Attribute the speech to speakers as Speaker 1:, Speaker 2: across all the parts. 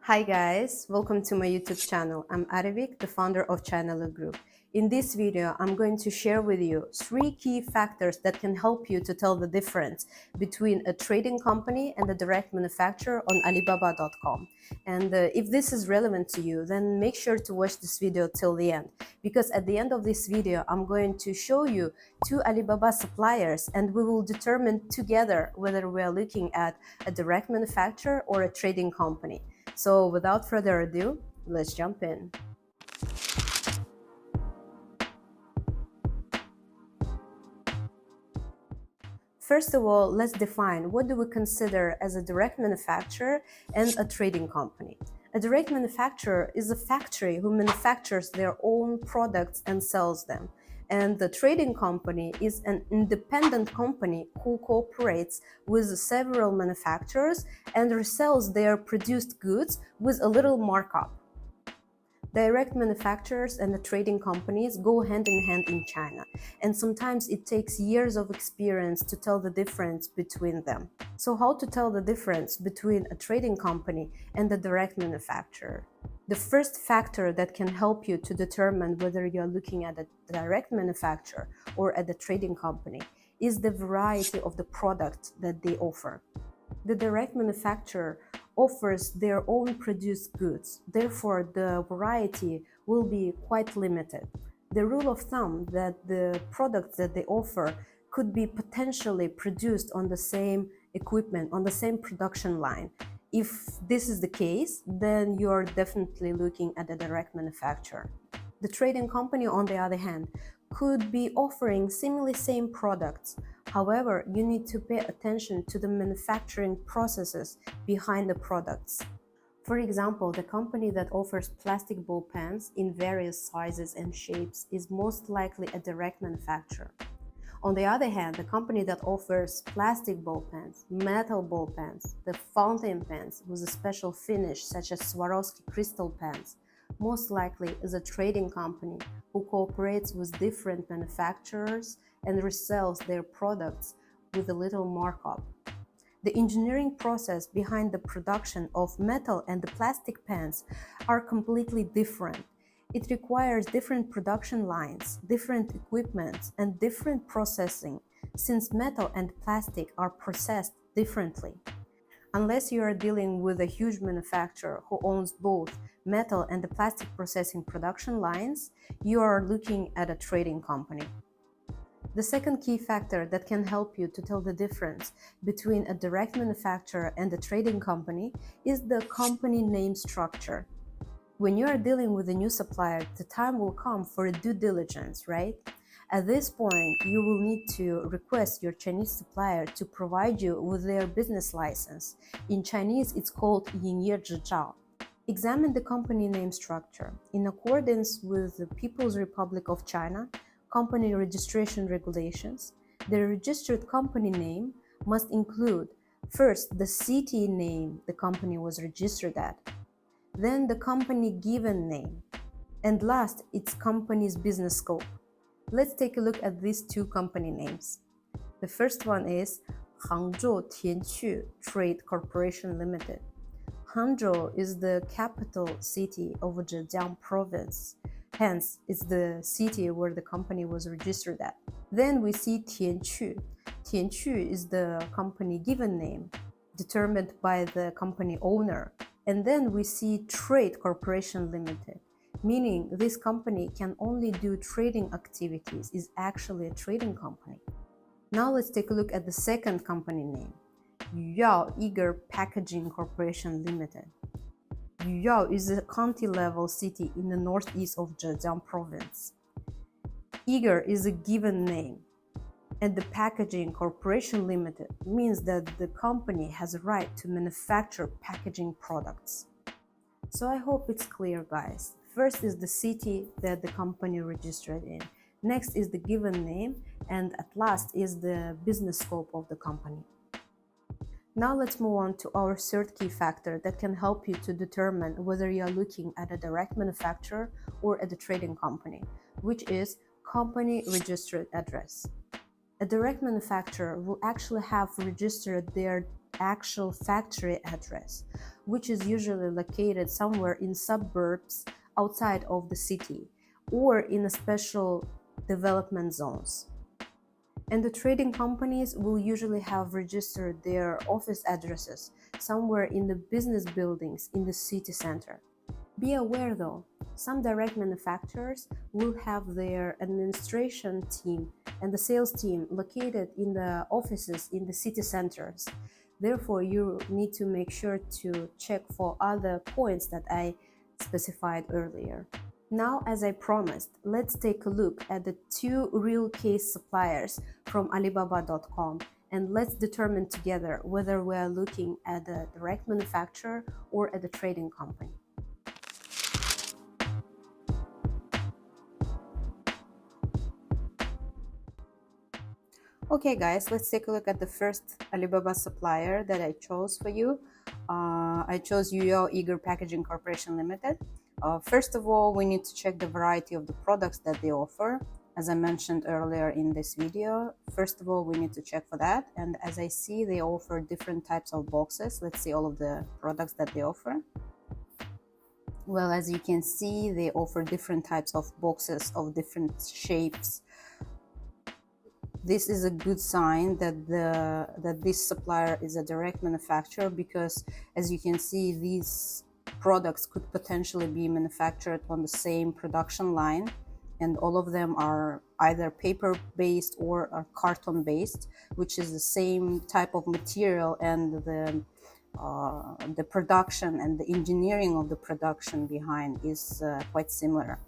Speaker 1: Hi guys, welcome to my YouTube channel. I'm Arevik, the founder of Channel Group. In this video, I'm going to share with you 3 key factors that can help you to tell the difference between a trading company and a direct manufacturer on Alibaba.com. And if this is relevant to you, then make sure to watch this video till the end, because at the end of this video, I'm going to show you 2 Alibaba suppliers and we will determine together whether we are looking at a direct manufacturer or a trading company. So without further ado, let's jump in. First of all, let's define what do we consider as a direct manufacturer and a trading company. A direct manufacturer is a factory who manufactures their own products and sells them. And the trading company is an independent company who cooperates with several manufacturers and resells their produced goods with a little markup. Direct manufacturers and the trading companies go hand in hand in China, and sometimes it takes years of experience to tell the difference between them. So how to tell the difference between a trading company and a direct manufacturer? The first factor that can help you to determine whether you're looking at a direct manufacturer or at a trading company is the variety of the product that they offer. The direct manufacturer offers their own produced goods, therefore the variety will be quite limited. The rule of thumb that the products that they offer could be potentially produced on the same equipment, on the same production line. If this is the case, then you're definitely looking at a direct manufacturer. The trading company, on the other hand, could be offering seemingly same products. However, you need to pay attention to the manufacturing processes behind the products. For example, the company that offers plastic ball pens in various sizes and shapes is most likely a direct manufacturer. On the other hand, the company that offers plastic ball pens, metal ball pens, the fountain pens with a special finish such as Swarovski crystal pens, most likely is a trading company who cooperates with different manufacturers and resells their products with a little markup. The engineering process behind the production of metal and the plastic pens are completely different. It requires different production lines, different equipment, and different processing, since metal and plastic are processed differently. Unless you are dealing with a huge manufacturer who owns both metal and the plastic processing production lines, you are looking at a trading company. The second key factor that can help you to tell the difference between a direct manufacturer and a trading company is the company name structure. When you are dealing with a new supplier, the time will come for a due diligence, right? At this point, you will need to request your Chinese supplier to provide you with their business license. In Chinese, it's called 营业执照. Examine the company name structure. In accordance with the People's Republic of China company registration regulations, the registered company name must include first the city name the company was registered at, then the company given name, and last, its company's business scope. Let's take a look at these 2 company names. The first one is Hangzhou Tianqu Trade Corporation Limited. Hangzhou is the capital city of Zhejiang province, hence it's the city where the company was registered at. Then we see Tianqu. Tianqu is the company given name, determined by the company owner. And then we see Trade Corporation Limited, meaning this company can only do trading activities, is actually a trading company. Now let's take a look at the second company name, Yuyao Eager Packaging Corporation Limited. Yuyao is a county-level city in the northeast of Zhejiang province. Eager is a given name, and the Packaging Corporation Limited means that the company has a right to manufacture packaging products. So I hope it's clear, guys. First is the city that the company registered in. Next is the given name, and at last is the business scope of the company. Now let's move on to our third key factor that can help you to determine whether you are looking at a direct manufacturer or at a trading company, which is company registered address. A direct manufacturer will actually have registered their actual factory address, which is usually located somewhere in suburbs outside of the city or in a special development zones. And the trading companies will usually have registered their office addresses somewhere in the business buildings in the city center. Be aware though, some direct manufacturers will have their administration team and the sales team located in the offices in the city centers. Therefore, you need to make sure to check for other points that I specified earlier. Now, as I promised, let's take a look at the two real case suppliers from Alibaba.com and let's determine together whether we are looking at a direct manufacturer or at a trading company. Okay guys, let's take a look at the first Alibaba supplier that I chose for you. I chose Yuyao Eager Packaging Corporation Limited. First of all, we need to check the variety of the products that they offer. As I mentioned earlier in this video, first of all, we need to check for that. And as I see, they offer different types of boxes. Let's see all of the products that they offer. Well, as you can see, they offer different types of boxes of different shapes. This is a good sign that this supplier is a direct manufacturer, because as you can see, these products could potentially be manufactured on the same production line, and all of them are either paper-based or carton-based, which is the same type of material, and the production and the engineering of the production behind is quite similar.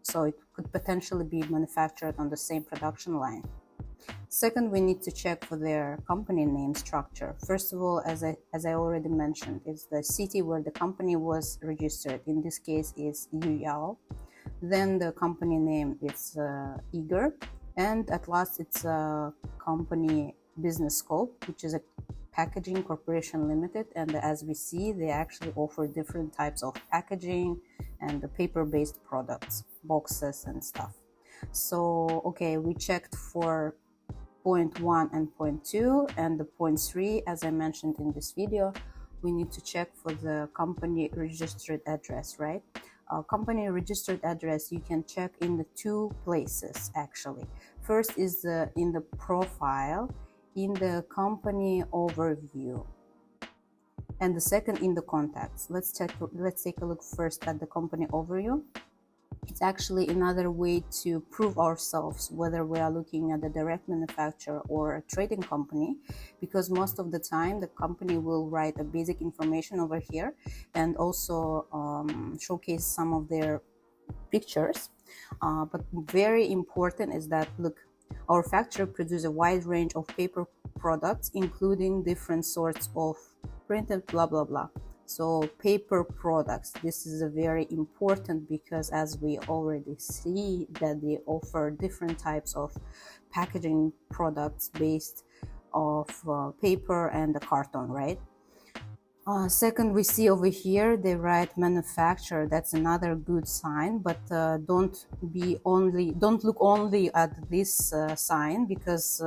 Speaker 1: So it could potentially be manufactured on the same production line. Second, we need to check for their company name structure. First of all, as I already mentioned, it's the city where the company was registered. In this case is Yuyao. Then the company name is Eager, and at last it's a company business scope, which is a Packaging Corporation Limited. And as we see, they actually offer different types of packaging and the paper-based products, boxes and stuff. So okay, we checked for point 1 and point 2, and the point 3, as I mentioned in this video, we need to check for the company registered address, right? Company registered address you can check in the two places actually. First is in the profile, in the company overview, and the second in the contacts. Let's take a look first at the company overview. It's actually another way to prove ourselves whether we are looking at a direct manufacturer or a trading company, because most of the time the company will write a basic information over here and also showcase some of their pictures. But very important is that, look, our factory produces a wide range of paper products, including different sorts of printed blah blah blah. So paper products, this is a very important, because as we already see that they offer different types of packaging products based of paper and the carton, right? Second, we see over here they write manufacturer. That's another good sign, but don't look only at this sign, because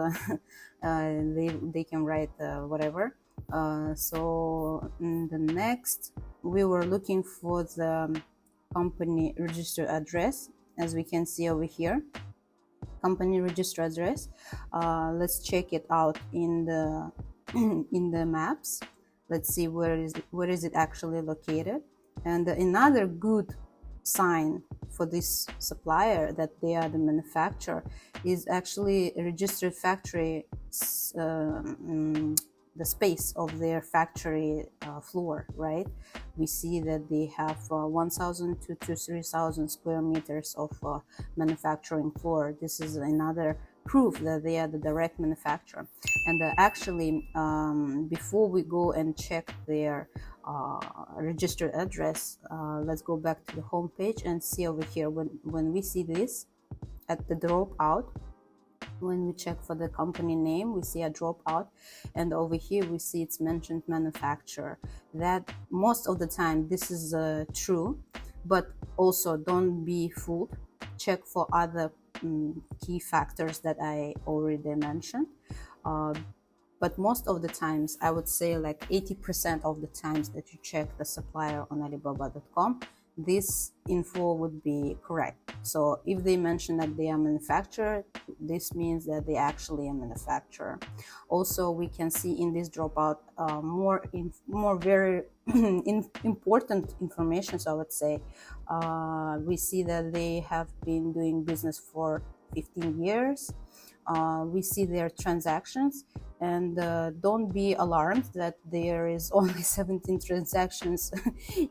Speaker 1: they can write whatever. So the next, we were looking for the company registered address. As we can see over here, company registered address. Let's check it out in the in the maps. Let's see where is it actually located. And another good sign for this supplier that they are the manufacturer is actually a registered factory, the space of their factory floor, right? We see that they have 1,000 to 3,000 square meters of manufacturing floor. This is another proof that they are the direct manufacturer. And actually, before we go and check their registered address, let's go back to the home page and see over here. When we see this at the dropout, when we check for the company name, we see a dropout, and over here we see it's mentioned manufacturer. That most of the time this is true, but also don't be fooled. Check for other key factors that I already mentioned. But most of the times, I would say like 80% of the times that you check the supplier on Alibaba.com, this info would be correct. So if they mention that they are manufacturer, this means that they actually are manufacturer. Also, we can see in this dropout more very important information. So I would say we see that they have been doing business for 15 years. We see their transactions, and don't be alarmed that there is only 17 transactions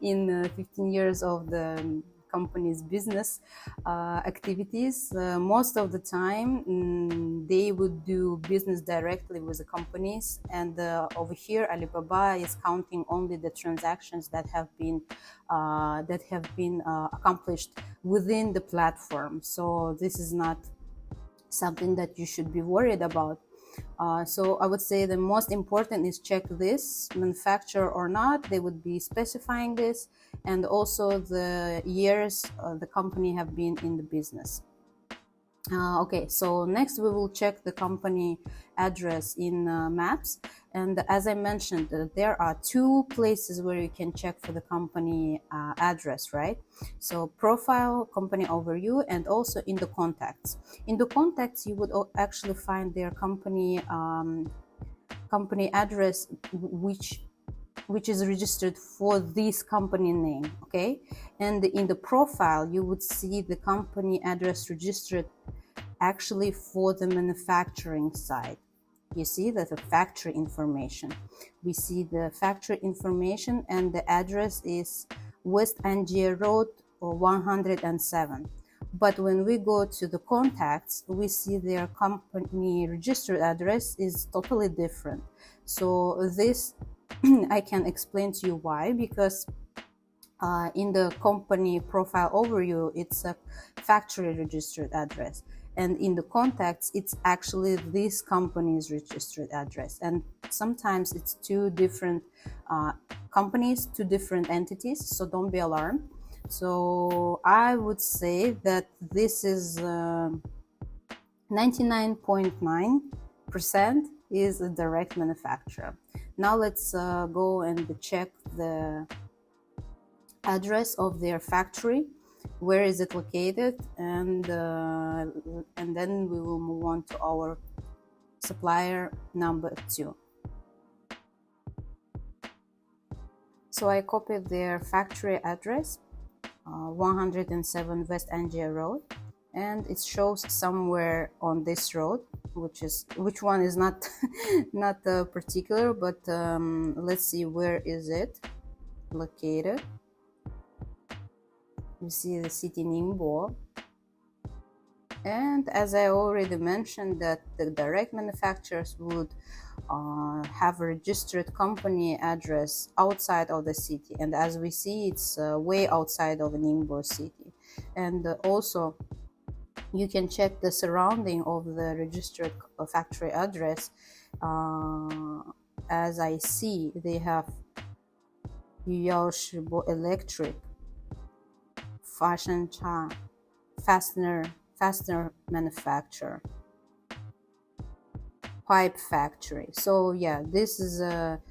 Speaker 1: in 15 years of the company's business activities. Most of the time they would do business directly with the companies, and over here Alibaba is counting only the transactions that have been accomplished within the platform. So this is not something that you should be worried about. So I would say the most important is check this, manufacturer or not, they would be specifying this, and also the years the company have been in the business. Okay, so next we will check the company address in maps. And as I mentioned, there are two places where you can check for the company address, right? So profile, company overview, and also in the contacts. In the contacts, you would actually find their company address, which is registered for this company name, okay? And in the profile, you would see the company address registered actually for the manufacturing side. You see that the factory information. We see the factory information, and the address is West Angier Road 107. But when we go to the contacts, we see their company registered address is totally different. So this I can explain to you why, because in the company profile overview, it's a factory registered address. And in the contacts, it's actually this company's registered address. And sometimes it's two different companies, two different entities, so don't be alarmed. So I would say that this is 99.9% is a direct manufacturer. Now let's go and check the address of their factory. Where is it located? And then we will move on to our supplier number 2. So I copied their factory address, 107 West Angier Road, and it shows somewhere on this road, which one is not not particular, but let's see, where is it located. You see the city Ningbo. And as I already mentioned, that the direct manufacturers would have a registered company address outside of the city. And as we see, it's way outside of Ningbo city. And also, you can check the surrounding of the registered factory address. As I see, they have Yaoshibo Electric, Fashion Cha, fastener manufacturer, pipe factory. So yeah, this is a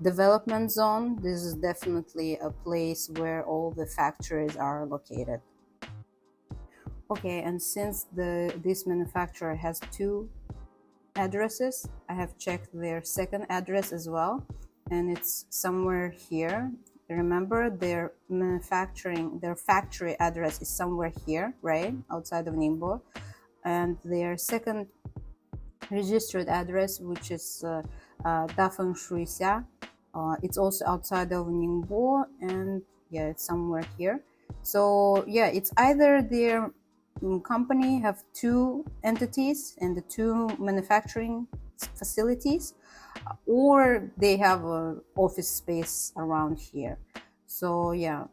Speaker 1: development zone. This is definitely a place where all the factories are located. Okay, and since this manufacturer has two addresses, I have checked their second address as well, and it's somewhere here. Remember, their factory address is somewhere here, right, outside of Ningbo, and their second registered address, which is Dafeng Shuixia, it's also outside of Ningbo, and yeah, it's somewhere here. So yeah, it's either their company have two entities and the two manufacturing facilities, or they have an office space around here. So yeah,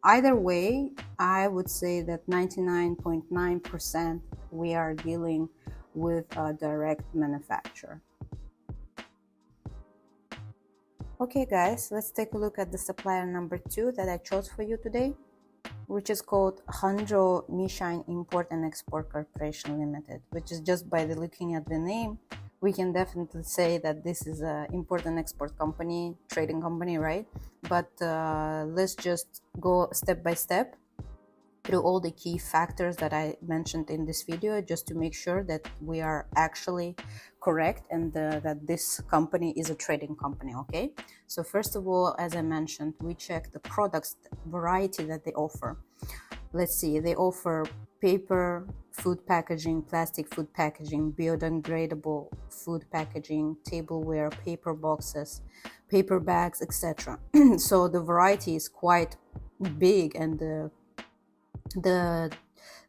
Speaker 1: either way, I would say that 99.9% we are dealing with a direct manufacturer. Okay guys, let's take a look at the supplier number 2 that I chose for you today, which is called Hangzhou Mishine Import and Export Corporation Limited, which is, just by looking at the name,
Speaker 2: we can definitely say that this is an important export company, trading company, right? But let's just go step by step through all the key factors that I mentioned in this video, just to make sure that we are actually correct and that this company is a trading company. Okay, so first of all, as I mentioned, we check the products variety that they offer. Let's see, they offer paper food packaging, plastic food packaging, biodegradable food packaging, tableware, paper boxes, paper bags, etc. So the variety is quite big, and the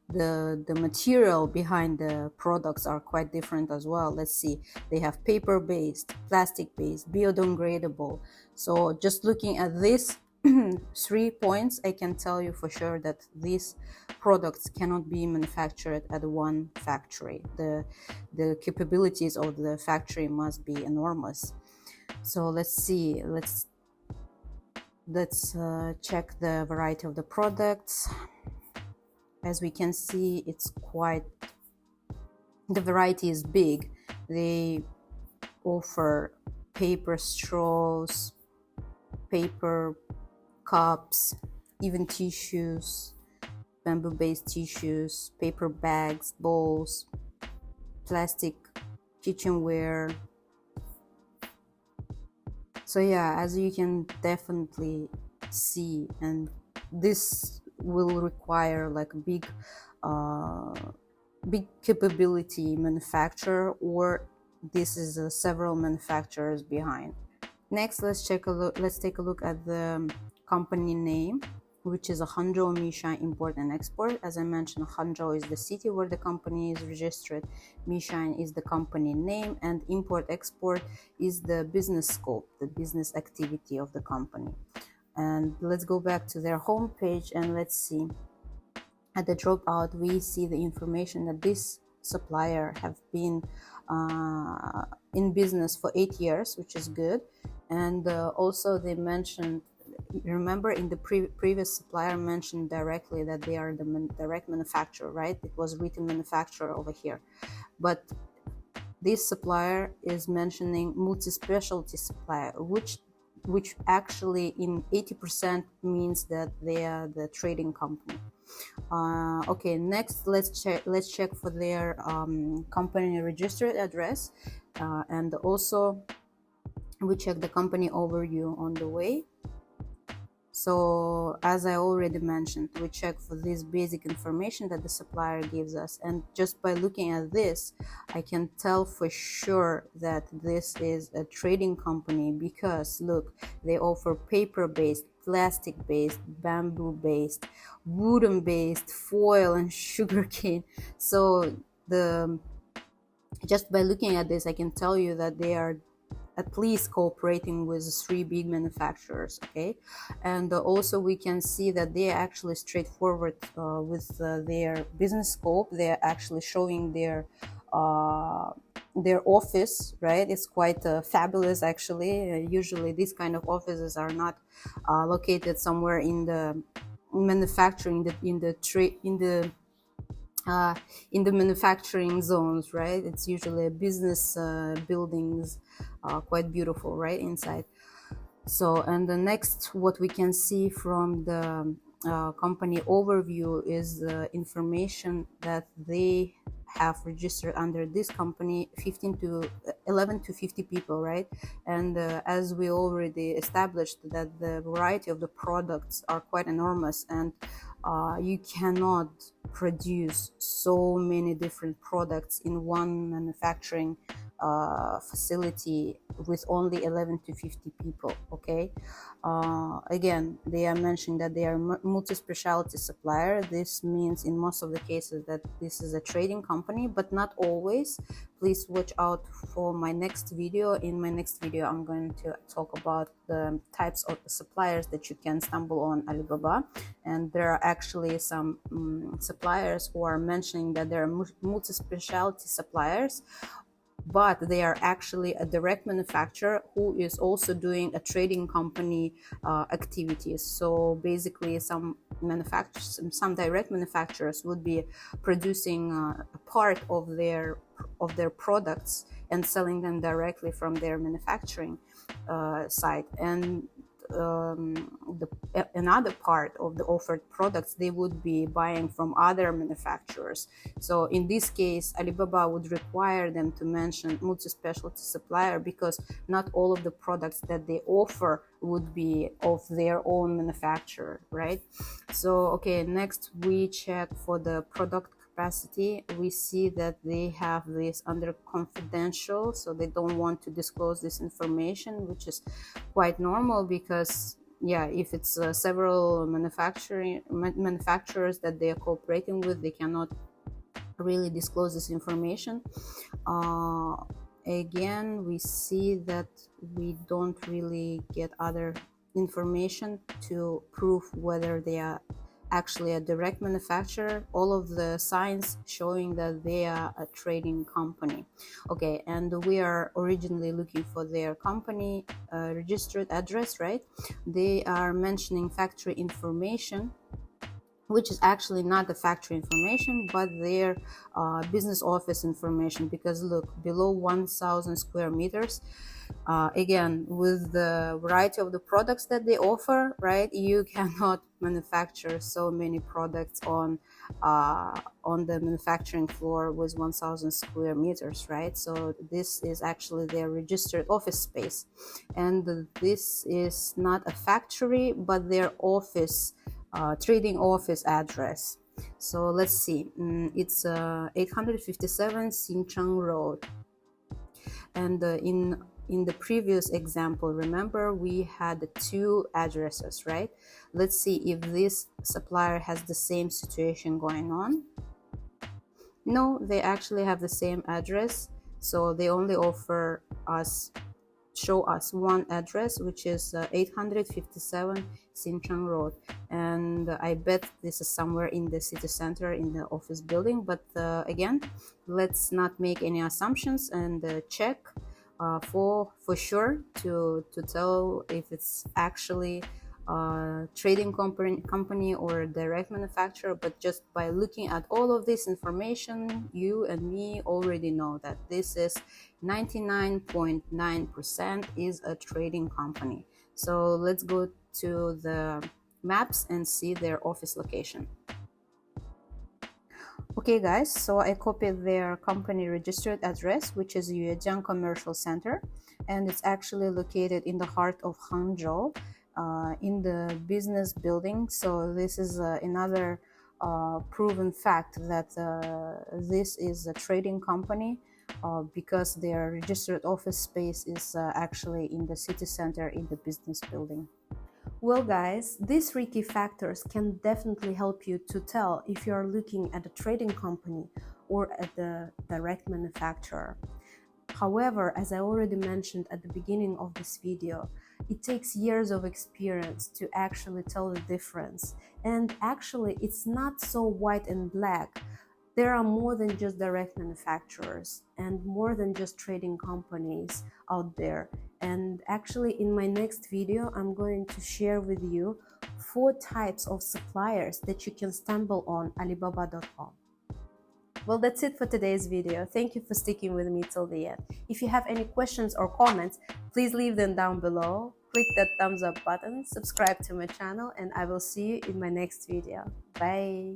Speaker 2: the material behind the products are quite different as well. Let's see, they have paper based, plastic based, biodegradable. So just looking at this 3 points, I can tell you for sure that these products cannot be manufactured at one factory. The capabilities of the factory must be enormous. So let's see, let's check the variety of the products. As we can see, it's quite, the variety is big. They offer paper straws, paper cups, even tissues, bamboo-based tissues, paper bags, bowls, plastic kitchenware. So yeah, as you can definitely see, and this will require like a big capability manufacturer, or this is several manufacturers behind. Next, let's take a look at the company name, which is a Hangzhou Mishine Import and Export. As I mentioned, Hangzhou is the city where the company is registered, Mishine is the company name, and Import Export is the business scope, the business activity of the company. And let's go back to their homepage and let's see. At the dropout, we see the information that this supplier have been in business for 8 years, which is good. And also they mentioned, remember in the previous supplier mentioned directly that they are the direct manufacturer, right? It was written manufacturer over here. But this supplier is mentioning multi-specialty supplier, which actually in 80% means that they are the trading company. Okay, next let's check for their company registered address, and also we check the company overview on the way. So as I already mentioned, we check for this basic information that the supplier gives us, and just by looking at this, I can tell for sure that this is a trading company, because look, they offer paper-based, plastic-based, bamboo-based, wooden-based, foil, and sugarcane. So just by looking at this, I can tell you that they are at least cooperating with 3 big manufacturers. Okay, and also we can see that they are actually straightforward with their business scope. They are actually showing their office, right? It's quite fabulous actually. Usually these kind of offices are not located somewhere in the manufacturing, in the manufacturing zones, right? It's usually a business buildings, quite beautiful, right, inside. So, and the next, what we can see from the company overview is the information that they have registered under this company 11 to 50 people, right? And as we already established, that the variety of the products are quite enormous, and you cannot produce so many different products in one manufacturing facility with only 11 to 50 people. Okay, again, they are mentioning that they are multi-specialty supplier. This means in most of the cases that this is a trading company, but not always. Please watch out for my next video. In my next video, I'm going to talk about the types of suppliers that you can stumble on Alibaba, and there are actually some suppliers who are mentioning that there are multi-specialty suppliers, but they are actually a direct manufacturer who is also doing a trading company activities. So basically some direct manufacturers would be producing a part of their products and selling them directly from their manufacturing site, and another part of the offered products they would be buying from other manufacturers. So in this case, Alibaba would require them to mention multi-specialty supplier, because not all of the products that they offer would be of their own manufacturer, right? So okay, next we check for the product capacity. We see that they have this under confidential, so they don't want to disclose this information, which is quite normal, because yeah, if it's several manufacturers that they are cooperating with, they cannot really disclose this information. Again, we see that we don't really get other information to prove whether they are actually a direct manufacturer. All of the signs showing that they are a trading company. Okay, and we are originally looking for their company registered address, right? They are mentioning factory information, which is actually not the factory information, but their business office information, because look, below 1,000 square meters, again, with the variety of the products that they offer, right, you cannot manufacture so many products on the manufacturing floor with 1,000 square meters, right? So this is actually their registered office space, and this is not a factory but their office, trading office address. So let's see, it's 857 Xincheng Road, and in the previous example, remember we had two addresses, right? Let's see if this supplier has the same situation going on. No, they actually have the same address, so they only show us one address, which is 857 Xincheng Road, and I bet this is somewhere in the city center in the office building. But again, let's not make any assumptions and check for sure to tell if it's actually trading company or direct manufacturer. But just by looking at all of this information, you and me already know that this is 99.9% is a trading company. So let's go to the maps and see their office location. Okay guys, so I copied their company registered address, which is Yuejiang Commercial Center, and it's actually located in the heart of Hangzhou, in the business building. So this is another proven fact that this is a trading company, because their registered office space is actually in the city center in the business building.
Speaker 1: Well guys, these 3 key factors can definitely help you to tell if you are looking at a trading company or at the direct manufacturer. However, as I already mentioned at the beginning of this video, it takes years of experience to actually tell the difference. And actually, it's not so white and black. There are more than just direct manufacturers and more than just trading companies out there. And actually, in my next video, I'm going to share with you 4 types of suppliers that you can stumble on Alibaba.com. Well, that's it for today's video. Thank you for sticking with me till the end. If you have any questions or comments, please leave them down below. Click that thumbs up button, subscribe to my channel, and I will see you in my next video. Bye!